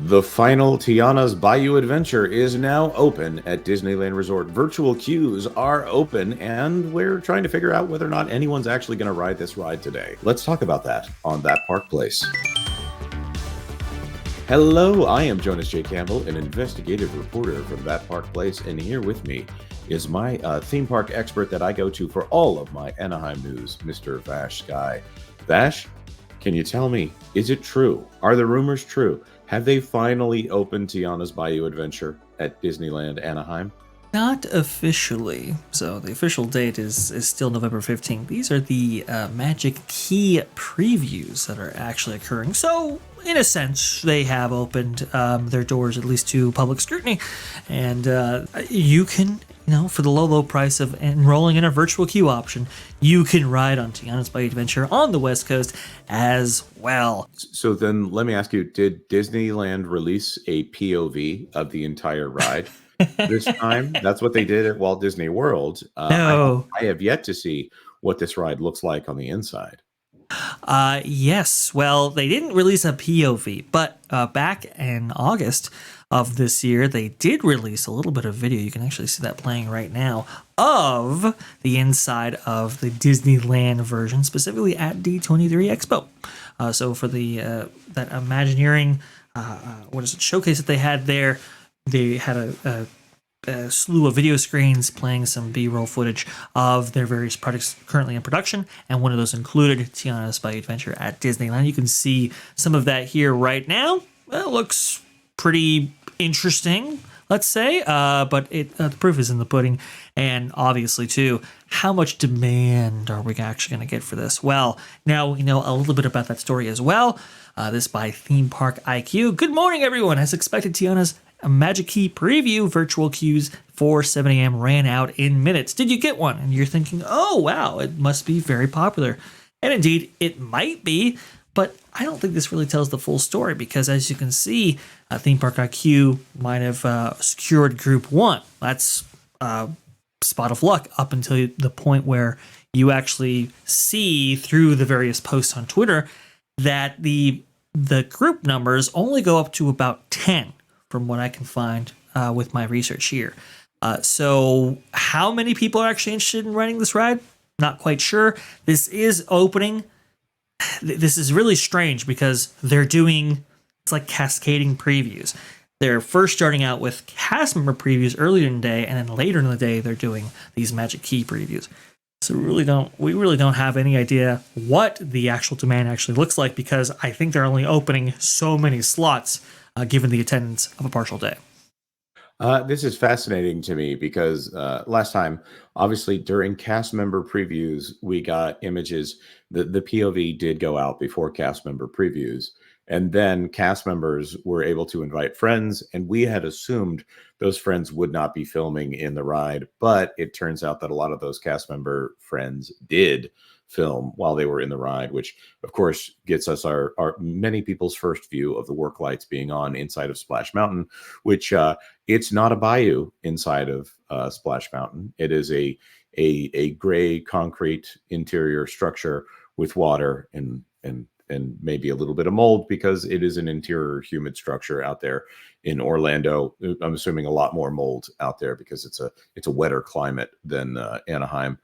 The final Tiana's Bayou Adventure is now open at Disneyland Resort. Virtual queues are open, and we're trying to figure out whether or not anyone's actually going to ride this ride today. Let's talk about that on That Park Place. Hello, I am Jonas J. Campbell, an investigative reporter from That Park Place, and here with me is my theme park expert that I go to for all of my Anaheim news, Mr. VashSky. Vash, can you tell me, is it true? Are the rumors true? Have they finally opened Tiana's Bayou Adventure at Disneyland Anaheim? Not officially. So the official date is still November 15th. These are the Magic Key previews that are actually occurring. So in a sense, they have opened their doors at least to public scrutiny. And you can, for the low price of enrolling in a virtual queue option, you can ride on Tiana's Bayou Adventure on the West Coast as well. So then let me ask you, did Disneyland release a POV of the entire ride this time? That's what they did at Walt Disney World. No. I have yet to see what this ride looks like on the inside. Yes. Well, they didn't release a POV, but back in August of this year, they did release a little bit of video. You can actually see that playing right now of the inside of the Disneyland version, specifically at D23 Expo. So for the that Imagineering, showcase that they had there, they had a slew of video screens playing some B-roll footage of their various projects currently in production, and one of those included Tiana's Bayou Adventure at Disneyland. You can see some of that here right now. Well, it looks pretty interesting, let's say, but the proof is in the pudding. And obviously, too, how much demand are we actually going to get for this? Well, now we know a little bit about that story as well. This by Theme Park IQ. Good morning, everyone. As expected, Tiana's Magic Key preview virtual queues for 7 a.m. ran out in minutes. Did you get one? And you're thinking, oh, wow, it must be very popular. And indeed, it might be, but I don't think this really tells the full story because, as you can see, Theme Park IQ might have secured Group 1. That's spot of luck up until the point where you actually see through the various posts on Twitter that the group numbers only go up to about 10 from what I can find with my research here. So how many people are actually interested in riding this ride? Not quite sure. This is opening. This is really strange because they're doing, it's like cascading previews. They're first starting out with cast member previews earlier in the day, and then later in the day, they're doing these Magic Key previews. So we really don't have any idea what the actual demand actually looks like because I think they're only opening so many slots given the attendance of a partial day. This is fascinating to me because last time, obviously during cast member previews, we got images. The POV did go out before cast member previews, and then cast members were able to invite friends, and we had assumed those friends would not be filming in the ride, but it turns out that a lot of those cast member friends did film while they were in the ride, which of course gets us our many people's first view of the work lights being on inside of Splash Mountain, which it's not a bayou inside of Splash Mountain. It is a gray concrete interior structure with water and maybe a little bit of mold because it is an interior humid structure out there in Orlando. I'm assuming a lot more mold out there because it's a wetter climate than Anaheim.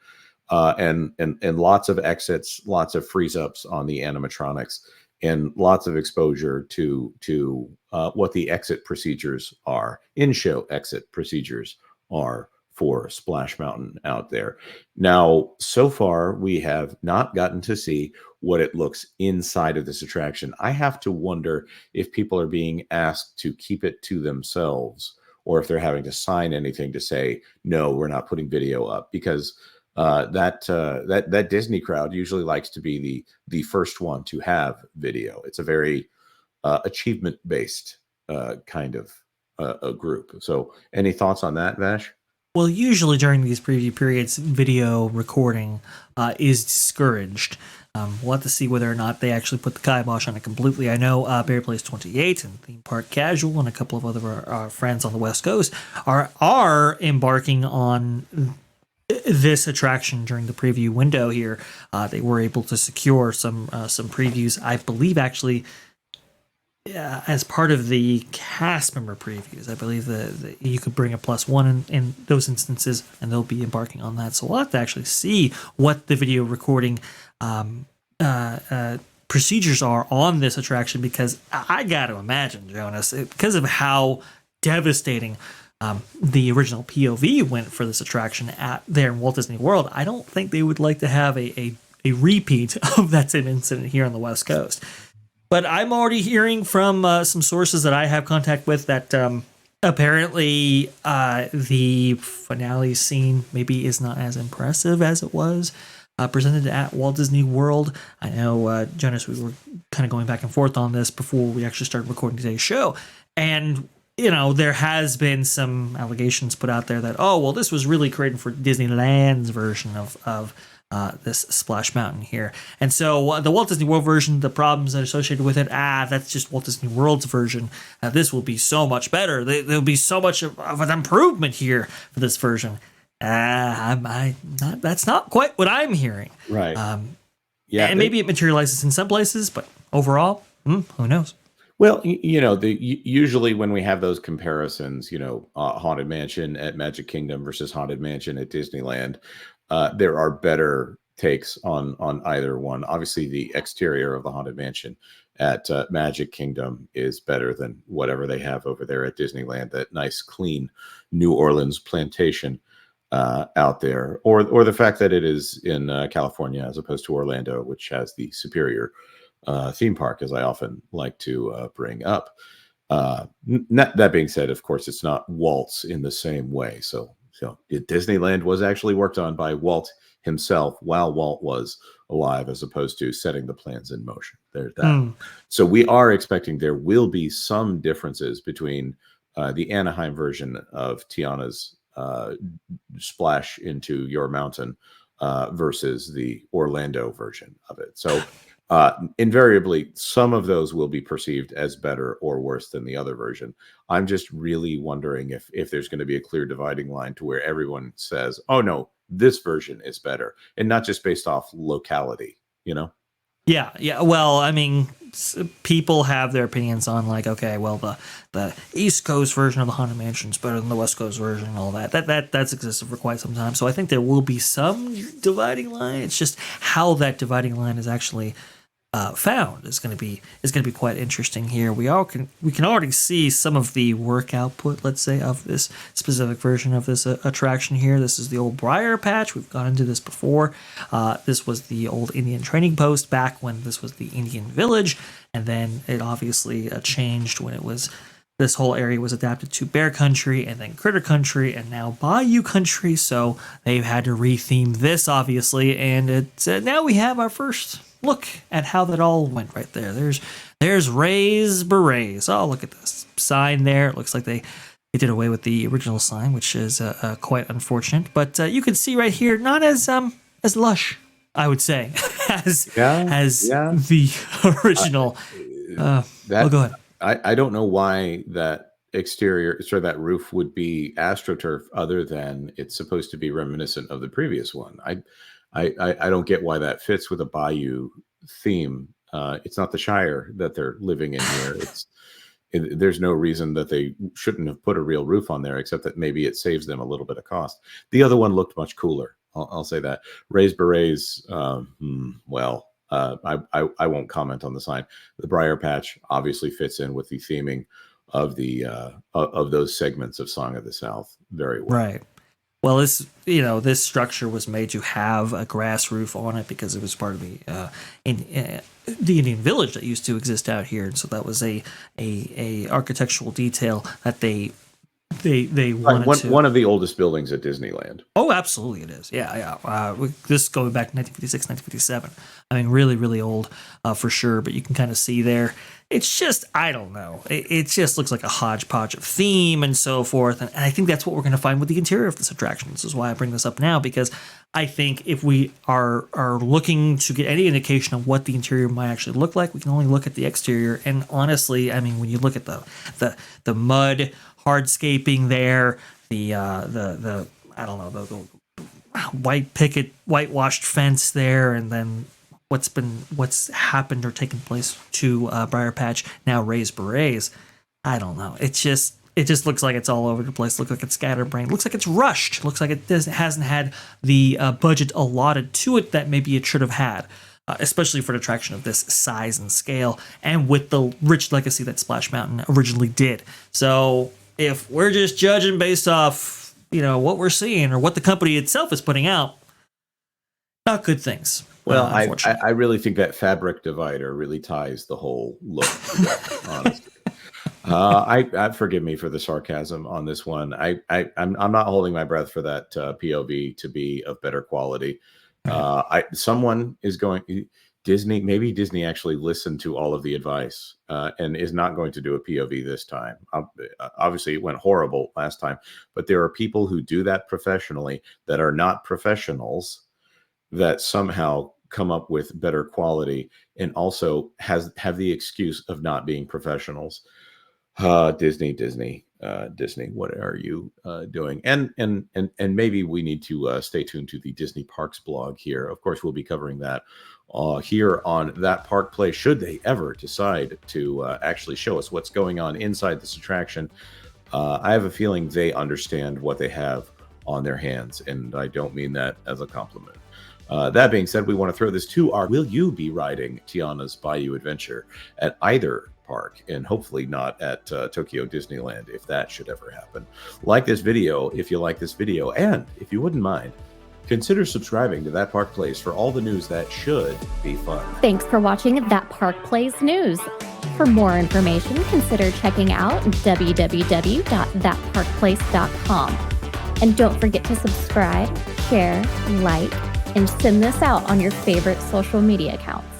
And lots of exits, lots of freeze ups on the animatronics, and lots of exposure to what the exit procedures are, in-show exit procedures are for Splash Mountain out there. Now, so far, we have not gotten to see what it looks inside of this attraction. I have to wonder if people are being asked to keep it to themselves or if they're having to sign anything to say, no, we're not putting video up, because that Disney crowd usually likes to be the first one to have video. It's a very achievement based kind of a group. So, any thoughts on that, Vash? Well, usually during these preview periods, video recording is discouraged. We'll have to see whether or not they actually put the kibosh on it completely. I know Barry Place 28 and Theme Park Casual and a couple of other friends on the West Coast are embarking on this attraction during the preview window here. They were able to secure some previews. I believe actually as part of the cast member previews. I believe that you could bring a +1 in those instances, and they'll be embarking on that. So we'll have to actually see what the video recording um, procedures are on this attraction, because I got to imagine, Jonas, because of how devastating the original POV went for this attraction at there in Walt Disney World, I don't think they would like to have a repeat of that same incident here on the West Coast. But I'm already hearing from some sources that I have contact with that apparently the finale scene maybe is not as impressive as it was presented at Walt Disney World. I know, Jonas, we were kind of going back and forth on this before we actually started recording today's show. And, you know, there has been some allegations put out there that, oh, well, this was really created for Disneyland's version of this Splash Mountain here. And so the Walt Disney World version, the problems that are associated with it, that's just Walt Disney World's version. This will be so much better. There'll be so much of an improvement here for this version. That's not quite what I'm hearing. Right. And maybe it materializes in some places, but overall, who knows? Well, you know, usually when we have those comparisons, you know, Haunted Mansion at Magic Kingdom versus Haunted Mansion at Disneyland, there are better takes on either one. Obviously, the exterior of the Haunted Mansion at Magic Kingdom is better than whatever they have over there at Disneyland. That nice, clean New Orleans plantation out there, or the fact that it is in California as opposed to Orlando, which has the superior theme park, as I often like to bring up. That being said, of course, it's not Walt's in the same way. So Disneyland was actually worked on by Walt himself while Walt was alive, as opposed to setting the plans in motion. There's that. So we are expecting there will be some differences between the Anaheim version of Tiana's splash into your mountain versus the Orlando version of it. So invariably, some of those will be perceived as better or worse than the other version. I'm just really wondering if there's going to be a clear dividing line to where everyone says, oh no, this version is better, and not just based off locality, you know? Yeah. Well, I mean, people have their opinions on, like, okay, well, the East Coast version of the Haunted Mansion is better than the West Coast version and all that. That's existed for quite some time. So I think there will be some dividing line. It's just how that dividing line is actually found is going to be quite interesting here. We can already see some of the work output, let's say, of this specific version of this attraction here. This is the old Briar Patch. We've gone into this before. This was the old Indian training post back when this was the Indian Village, and then it obviously changed when it was. This whole area was adapted to Bear Country and then Critter Country and now Bayou Country. So they've had to retheme this, obviously, and it's now we have our first look at how that all went right there. There's Raise Berets. Oh, look at this sign there. It looks like they did away with the original sign, which is quite unfortunate. But you can see right here, not as lush, I would say, as the original. Go ahead. I don't know why that exterior, so that roof would be AstroTurf, other than it's supposed to be reminiscent of the previous one. I don't get why that fits with a Bayou theme. It's not the Shire that they're living in here. There's no reason that they shouldn't have put a real roof on there, except that maybe it saves them a little bit of cost. The other one looked much cooler. I'll say that. Raised Berets, well. I won't comment on the sign. The Briar Patch obviously fits in with the theming of the of those segments of Song of the South very well. Right. Well, this structure was made to have a grass roof on it because it was part of the Indian Village that used to exist out here, and so that was a architectural detail that they wanted to. One of the oldest buildings at Disneyland. Oh, absolutely it is. Yeah. This going back to 1956, 1957. I mean, really, really old for sure, but you can kind of see there. It's just, I don't know. It just looks like a hodgepodge of theme and so forth. And I think that's what we're going to find with the interior of this attraction. This is why I bring this up now, because I think if we are looking to get any indication of what the interior might actually look like, we can only look at the exterior. And honestly, I mean, when you look at the mud hardscaping there, the I don't know, the white picket whitewashed fence there, and then what's happened or taken place to Briar Patch, now Raised Berets. I don't know. It just looks like it's all over the place. Looks like it's scatterbrained. Looks like it's rushed. Looks like it hasn't had the budget allotted to it that maybe it should have had, especially for an attraction of this size and scale, and with the rich legacy that Splash Mountain originally did. So if we're just judging based off, what we're seeing or what the company itself is putting out, not good things. Well, I really think that fabric divider really ties the whole look together, honestly. I forgive me for the sarcasm on this one. I'm not holding my breath for that POV to be of better quality. Someone is going maybe Disney actually listened to all of the advice and is not going to do a POV this time. Obviously, it went horrible last time, but there are people who do that professionally that are not professionals that somehow come up with better quality and also have the excuse of not being professionals. Disney, what are you doing? And maybe we need to stay tuned to the Disney Parks blog here. Of course, we'll be covering that here on That Park Play, should they ever decide to actually show us what's going on inside this attraction. I have a feeling they understand what they have on their hands, and I don't mean that as a compliment. That being said, we want to throw this to our will you be riding Tiana's Bayou Adventure at either park, and hopefully not at Tokyo Disneyland if that should ever happen. Like this video if you like this video, and if you wouldn't mind, consider subscribing to That Park Plays for all the news that should be fun. Thanks for watching That Park Plays News. For more information, consider checking out www.thatparkplace.com. And don't forget to subscribe, share, like, and send this out on your favorite social media accounts.